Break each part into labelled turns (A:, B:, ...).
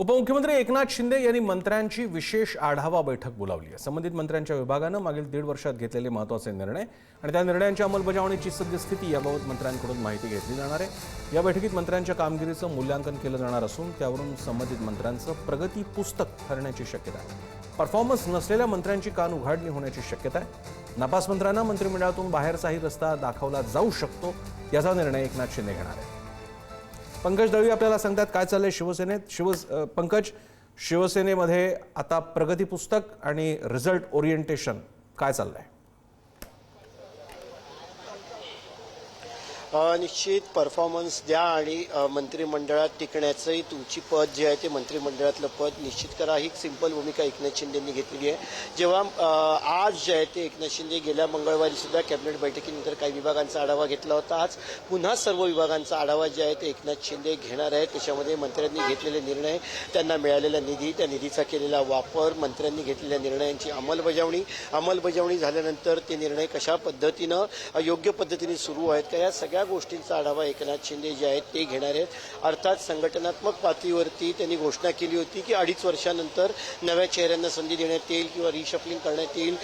A: उपमुख्यमंत्री एकनाथ शिंदे यांनी मंत्र्यांची विशेष आढावा बैठक बोलावली आहे। संबंधित मंत्र्यांच्या विभागानं मागील 1.5 वर्षात घेतलेले महत्त्वाचे निर्णय आणि त्या निर्णयांच्या अंमलबजावणीची सद्यस्थिती याबाबत मंत्र्यांकडून माहिती घेतली जाणार आहे। या बैठकीत मंत्र्यांच्या कामगिरीचं मूल्यांकन केलं जाणार असून त्यावरून संबंधित मंत्र्यांचं प्रगती पुस्तक ठरण्याची शक्यता आहे। परफॉर्मन्स नसलेल्या मंत्र्यांची कान उघाडणी होण्याची शक्यता आहे। नापास मंत्र्यांना मंत्रिमंडळातून बाहेरचाही रस्ता दाखवला जाऊ शकतो, याचा निर्णय एकनाथ शिंदे घेणार आहे। पंकज दळवी आपल्याला सांगतात काय चाललंय शिवसेनेत। पंकज, शिवसेनेमध्ये आता प्रगती पुस्तक आणि रिझल्ट ओरिएंटेशन काय चाललंय?
B: निश्चित परफॉर्मन्स द्या आणि मंत्रिमंडळात टिकण्याचंही तुमची पद जे आहे ते मंत्रिमंडळातलं पद निश्चित करा, ही सिंपल भूमिका एकनाथ शिंदेंनी घेतलेली आहे। जेव्हा आज जे आहे ते एकनाथ शिंदे गेल्या मंगळवारी सुद्धा कॅबिनेट बैठकीनंतर काही विभागांचा आढावा घेतला होता। आज पुन्हा सर्व विभागांचा आढावा जे आहे ते एकनाथ शिंदे घेणार आहेत। त्याच्यामध्ये मंत्र्यांनी घेतलेले निर्णय, त्यांना मिळालेला निधी, त्या निधीचा केलेला वापर, मंत्र्यांनी घेतलेल्या निर्णयांची अंमलबजावणी झाल्यानंतर ते निर्णय कशा पद्धतीनं योग्य पद्धतीने सुरू आहेत का, या सगळ्या गोष्टींचा आढावा एकनाथ शिंदे जे आहेत ते घेणार आहेत। अर्थात संघटनात्मक पातळीवरती त्यांनी घोषणा केली होती की 2.5 वर्षानंतर नव्या चेहऱ्यांना संधी देण्यात येईल किंवा रिशफलिंग करण्यात येईल।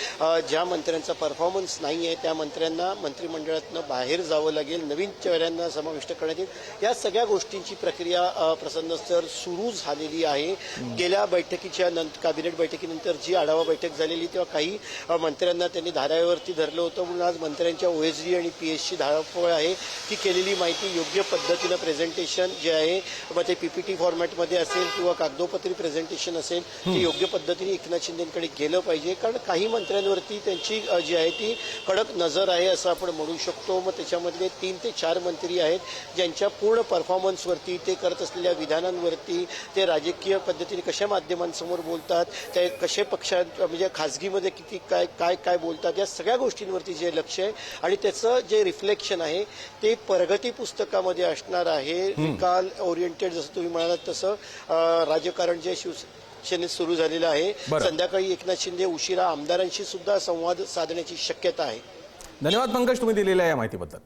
B: ज्या मंत्र्यांचा परफॉर्मन्स नाही आहे त्या मंत्र्यांना मंत्रिमंडळातनं बाहेर जावं लागेल, नवीन चेहऱ्यांना समाविष्ट करण्यात येईल। या सगळ्या गोष्टींची प्रक्रिया प्रसन्न सुरू झालेली आहे। गेल्या बैठकीच्या कॅबिनेट बैठकीनंतर जी आढावा बैठक झालेली तेव्हा काही मंत्र्यांना त्यांनी धाराव्यावरती धरलं होतं, म्हणून आज मंत्र्यांच्या OSD आणि PSची धावपळ आहे ती केलेली माहिती योग्य पद्धतीनं प्रेझेंटेशन जे आहे मग ते PPT फॉर्मॅटमध्ये असेल किंवा कागदोपत्री प्रेझेंटेशन असेल ते योग्य पद्धतीने एकनाथ शिंदेंकडे गेलं पाहिजे। कारण काही मंत्र्यांवरती त्यांची जी आहे ती कडक नजर आहे असं आपण म्हणू शकतो। मग त्याच्यामधले 3 ते 4 मंत्री आहेत ज्यांच्या पूर्ण परफॉर्मन्सवरती, ते करत असलेल्या विधानांवरती, ते राजकीय पद्धतीने कशा माध्यमांसमोर बोलतात, ते कसे पक्षात म्हणजे खासगीमध्ये किती काय बोलतात, या सगळ्या गोष्टींवरती जे लक्ष आहे आणि त्याचं जे रिफ्लेक्शन आहे ते प्रगती पुस्तकामध्ये असणार आहे। निकाल ओरिएंटेड जसं तुम्ही म्हणालात तसं राजकारण जे शिवसेनेत सुरू झालेलं आहे। संध्याकाळी एकनाथ शिंदे उशिरा आमदारांशी सुद्धा संवाद साधण्याची शक्यता आहे।
A: धन्यवाद पंकज, तुम्ही दिलेल्या या माहितीबद्दल।